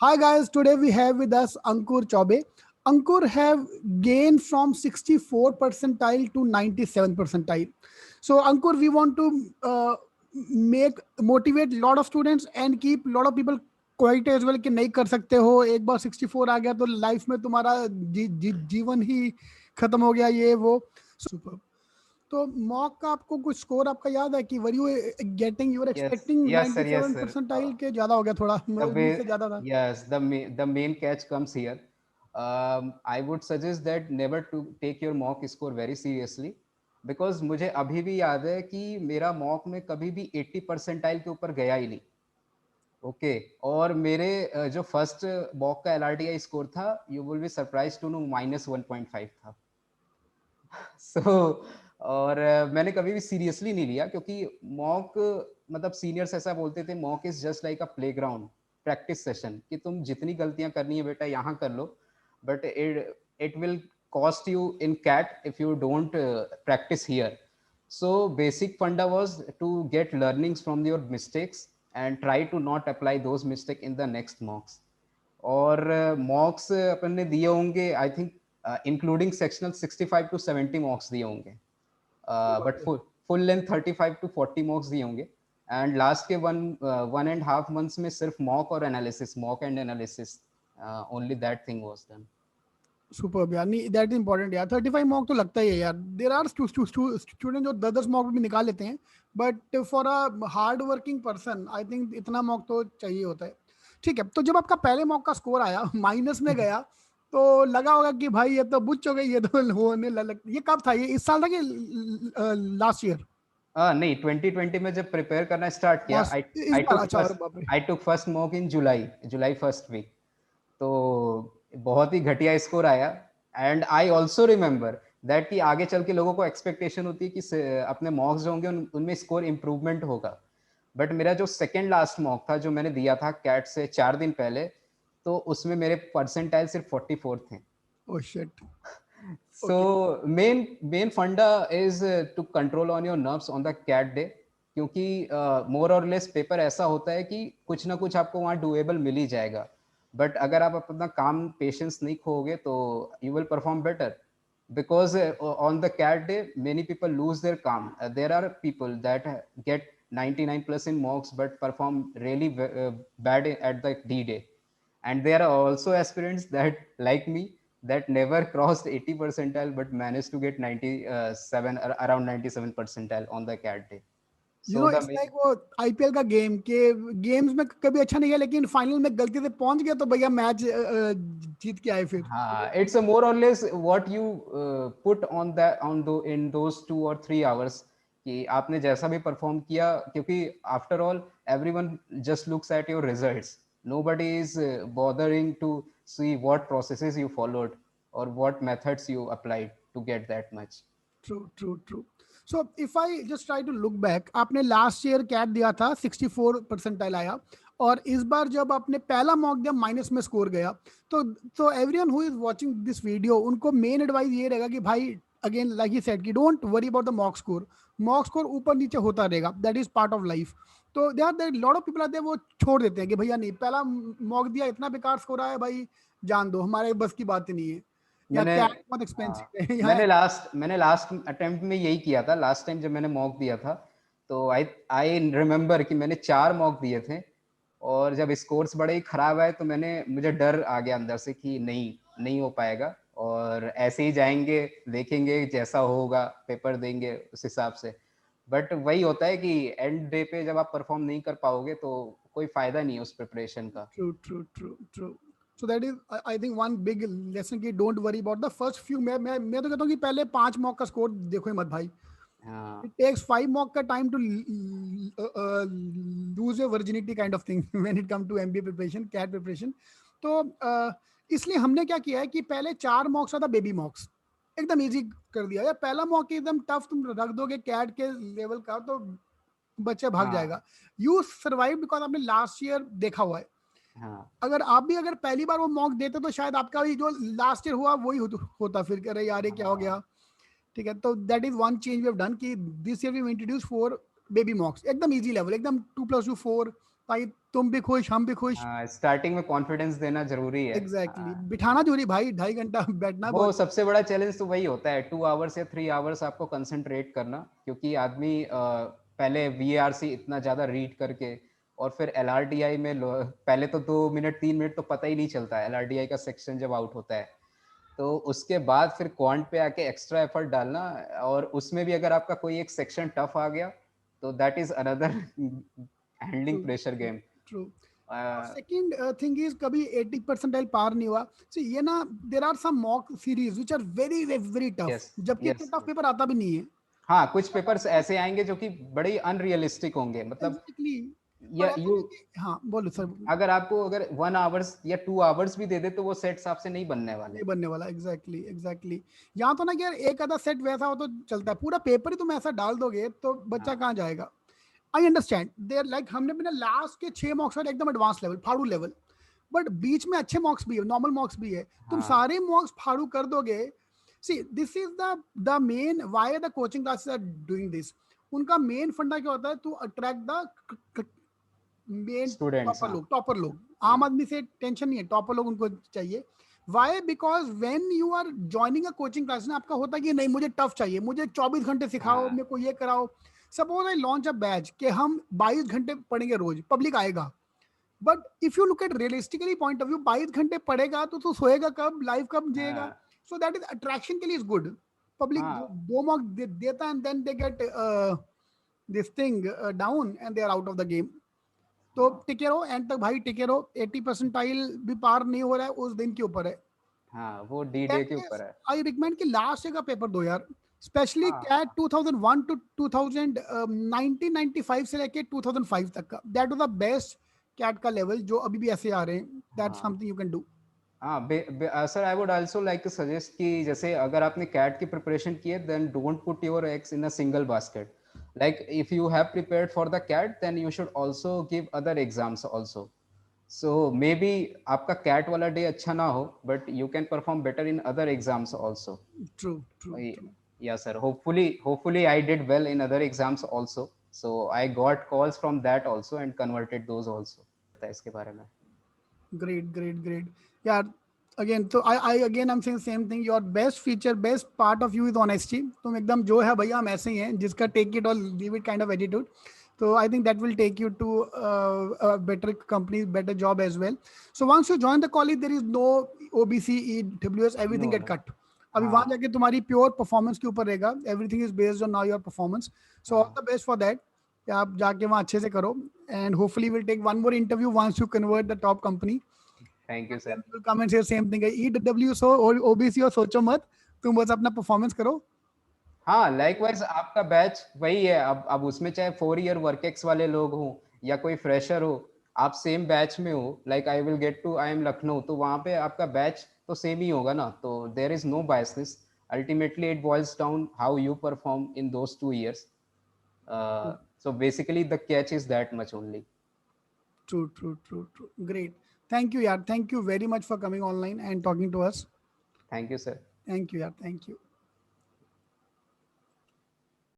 Hi guys, today we have with us Ankur Chaube. Ankur have gained from 64 percentile to 97 percentile. So Ankur, we want to make motivate lot of students and keep lot of people quite as well कि नहीं कर सकते हो, एक बार 64 आ गया तो life में तुम्हारा जीवन ही खत्म हो गया, ये वो सुपर। तो मॉक का आपको कुछ स्कोर आपका याद है कि were you getting, you are Yes, expecting yes, sir. Yes, 97 sir. Percentile के ज्यादा हो गया, थोड़ा The उम्मीद way, से ज्यादा था? yes, the main catch comes here. I would suggest that never to take your mock score very seriously, because मुझे अभी भी याद है कि मेरा मॉक में कभी भी 80 परसेंटाइल के ऊपर गया ही नहीं। ओके, और मेरे जो फर्स्ट मॉक का LRTI स्कोर था, you will be surprise to know -1.5 था। सो और मैंने कभी भी सीरियसली नहीं लिया, क्योंकि मॉक मतलब सीनियर्स ऐसा बोलते थे, mock is just like a playground practice session, कि तुम जितनी गलतियां करनी है बेटा यहाँ कर लो, but it will cost you in CAT if you don't practice here. So basic funda was to get learnings from your mistakes and try to not apply those mistakes in the next mocks. और मॉक्स अपन ने दिए होंगे, I think including sectional 65 to 70 mocks दिए होंगे, but full length 35 to 40 mocks दिए होंगे. And last के 1.5 months में सिर्फ मॉक और analysis, mock and analysis, only that thing was done. Super यार, नहीं दैट इज इंपॉर्टेंट यार। 35 मॉक तो लगता ही है यार। देर आर स्टूडेंट जो 10-10 मॉक भी निकाल लेते हैं, but for a hard working person I think इतना मॉक तो चाहिए होता है। ठीक है, तो जब आपका पहले मॉक का स्कोर आया माइनस में गया, तो लगा होगा कि भाई ये तो बुच्च हो गई, ये तो होने लग। ये कब था? ये इस साल था कि लास्ट ईयर? नहीं, 2020 में जब प्रिपेयर करना स्टार्ट किया, लास्ट आई इस आई बार? टुक अच्छा, और फर्स्ट बाप रे। आई टुक फर्स्ट मॉक इन जुलाई फर्स्ट वीक. तो बहुत ही घटिया स्कोर आया. And I also remember that कि आगे चल के लोगों को एक्सपेक्टेशन होती है कि अपने मॉक्स जो होंगे उनमें स्कोर इम्प्रूवमेंट होगा. बट मेरा जो सेकेंड लास्ट मॉक था, जो मैंने दिया था कैट से 4 दिन पहले, तो उसमें मेरे परसेंटाइल सिर्फ 44 थे. Oh shit. So okay. main funda is to control on your nerves on the cat day, क्योंकि मोर और लेस पेपर ऐसा होता है कि कुछ ना कुछ आपको वहाँ डुएबल मिल ही जाएगा. बट अगर आप अपना काम पेशेंस नहीं खोगे तो you will perform better, because on the cat day many people lose their calm. There are people that get 99 plus in mocks but perform really bad at the D day. And there are also aspirants that, like me, that never crossed 80 percentile but managed to get 97, around 97 percentile on the cat day. You So know the it's like वो IPL का game के games में कभी अच्छा नहीं है, लेकिन final में गलती से पहुंच गया तो भैया मैच जीत के आए फिर। it's a more or less what you put on that on the in those 2 or 3 hours, कि आपने जैसा भी परफॉर्म किया, क्योंकि after all everyone just looks at your results. Nobody is bothering to see what processes you followed or what methods you applied to get that much. True true true. So if I just try to look back, आपने last year CAT दिया था, 64 percentile आया, और इस बार जब आपने पहला mock दिया माइनस में स्कोर गया, तो everyone who is watching this video, उनको मेन एडवाइस ये रहेगा कि भाई अगेन लाइक ही सेड कि don't worry about the mock score. Mock score ऊपर नीचे होता रहेगा, that is part of life. तो there are lot of people आते हैं वो छोड़ देते हैं कि भैया नहीं, पहला मॉक दिया इतना बेकार स्कोर आया भाई, जान दो, हमारे बस की बात ही नहीं है, या मैंने कैट बहुत हाँ, एक्सपेंसिव है या मैंने लास्ट अटेम्प्ट में यही किया था. लास्ट टाइम जब मैंने मॉक दिया था, तो आई रिमेम्बर कि मैंने 4 मॉक दिए थे, और जब स्कोर्स बड़े ही खराब आए तो मुझे डर आ गया अंदर से कि नहीं, नहीं हो पाएगा, और ऐसे ही जाएंगे, देखेंगे जैसा होगा, पेपर देंगे उस हिसाब से. बट वही होता है कि एंड डे पे जब आप परफॉर्म नहीं कर पाओगे तो कोई फायदा नहीं है उस प्रिपरेशन का. true, true, true, true. So that is, I think one big lesson कि don't worry about the first few. मैं तो कहता हूँ कि पहले 5 मॉक का स्कोर देखो ही मत भाई. हाँ. It takes 5 mock का time to lose your virginity kind of thing when it come to MBA preparation, CAT preparation. तो इसलिए हमने क्या किया है कि पहले 4 मॉक्स था बेबी मॉक्स, एकदम इजी कर दिया यार। पहला मॉक एकदम टफ तुम रख दोगे कैट के लेवल का तो बच्चा भाग हाँ. जाएगा। यू सर्वाइव बिकॉज आपने लास्ट ईयर देखा हुआ है। हाँ. अगर आप भी अगर पहली बार वो मॉक देते तो शायद आपका भी जो लास्ट ईयर हुआ वही होता फिर, कह रहे यार ये क्या हो हाँ. गया। ठीक है, तो that is one change we have done कि this year we introduce 4 baby mocks, एकदम इजी लेवल, एकदम 2+2 4, ताकि तुम भी खुश, हम भी खुश। स्टार्टिंग में कॉन्फिडेंस देना जरूरी है। एग्जैक्टली, बिठाना जरूरी भाई, 2.5 घंटा बैठना वो बहुत। सबसे बड़ा चैलेंज तो वही होता है, 2 आवर्स या 3 आवर्स आपको कंसंट्रेट करना, क्योंकि आदमी पहले वीआरसी इतना ज़्यादा रीड करके और फिर एलआरडीआई में पहले तो 2 मिनट 3 मिनट तो पता ही नहीं चलता एलआरडीआई का सेक्शन जब आउट होता है, तो उसके बाद फिर क्वांट पे आके एक्स्ट्रा एफर्ट डालना, और उसमें भी अगर आपका कोई एक सेक्शन टफ आ गया तो that is another handling pressure game. True. Second thing is, कभी 80 परसेंटाइल पार नहीं हुआ। so ये ना, there are some mock series which are very very tough, yes जबकि इतना यस। टफ पेपर आता भी नहीं है। हाँ, कुछ पेपर्स ऐसे आएंगे जो कि बड़े अनरियलिस्टिक होंगे, मतलब एग्जैक्टली। और या ऐसा यू, नहीं कि, हाँ बोलो सर। अगर आपको अगर 1 आवर्स या 2 आवर्स भी दे दे तो वो सेट्स आपसे नहीं बनने वाले। नहीं बनने वाला। Exactly exactly. यहाँ तो ना कि यार एक आधा सेट वैसा हो तो चलता है, पूरा पेपर ही तुम ऐसा डाल दोगे तो बच्चा हाँ कहाँ जाएगा। आई अंडरस्टैंड देर, लाइक हमने भी ना लास्ट के 6 मॉक्स और एकदम एडवांस लेवल फाड़ू लेवल, बट बीच में अच्छे मॉक्स भी है, नॉर्मल मॉक्स भी है। तुम हाँ सारे मॉक्स फाड़ू कर दोगे। See this is the main why the coaching classes are doing this. उनका मेन फंडा क्या होता है, to attract the main students. हाँ टॉपर लोग। आम हाँ आदमी से टेंशन नहीं है, टॉपर लोग उनको चाहिए। Why? Because when you are joining a coaching class ना, आपका होता है कि नहीं मुझे टफ चाहिए, मुझे 24 घंटे सिखाओ, हाँ मेरे को ये कराओ। Suppose I launch a batch कि हम 22 घंटे पढ़ेंगे रोज, पब्लिक आएगा। But if you look at realistically point of view, 22 घंटे पढ़ेगा तो सोएगा कब, लाइव कब जिएगा। हाँ सो दैट इज अट्रैक्शन के लिए इज गुड। पब्लिक हाँ दो मॉक देता and then they get this thing down and they are out of the game. तो हाँ टिके रहो एंड तक भाई, टिके रहो। 80 परसेंटाइल भी पार नहीं हो रहा है, उस दिन के ऊपर है। हाँ, वो डी डे दैट के केस ऊपर है। आई रिकमेंड कि लास्ट ईयर का पेपर दो यार, स्पेशली हाँ कैट 2001 टू 2000 1995 से लेके 2005 तक का, that was the best CAT का लेवल जो अभी भी ऐसे आ रहे हैं। दैट्स हाँ समथिंग यू कैन डू। हाँ। Sir I would also like to suggest कि जैसे अगर आपने कैट की प्रिपरेशन की है, then don't put your eggs in a single basket. Like if you have prepared for the CAT, then you should also give other exams also. So maybe आपका cat वाला day अच्छा ना हो, but you can perform better in other exams also. True true true. Yeah, sir. Hopefully, I did well in other exams also. So I got calls from that also and converted those also. इसके बारे में। Great, great, great. Yeah. Again, so I again I'm saying same thing. Your best feature, best part of you is honesty. तुम एकदम जो है भैया हम ऐसे ही हैं, जिसका take it or leave it kind of attitude. So I think that will take you to a better company, better job as well. So once you join the college, there is no OBC, EWS, everything No, get no. cut. अभी वहां हाँ जाके तुम्हारी pure performance के ऊपर रहेगा, everything is based on now your performance. So all हाँ। The best for that. आप जाके वहाँ अच्छे से करो, and hopefully will take one more interview once you convert the top company. Thank you, Then sir. we'll come and say same thing है, EWS हो और OBC हो, सोचो मत, तुम बस अपना परफॉर्मेंस करो। हाँ, लाइकवाइज आपका बैच वही है। अब उसमें चाहे 4 ईयर वर्क एक्स वाले लोग हों या कोई फ्रेशर हो, आप सेम बैच में हो। लाइक आई एम लखनऊ, तो वहाँ पे आपका बैच तो सेम ही होगा ना, तो there is no biasness. Ultimately it boils down how you perform in those 2 years. So basically the catch is that much only. True, true, true, true. Great. Thank you, yaar. Thank you very much for coming online and talking to us. Thank you, sir. Thank you, yaar. Thank you.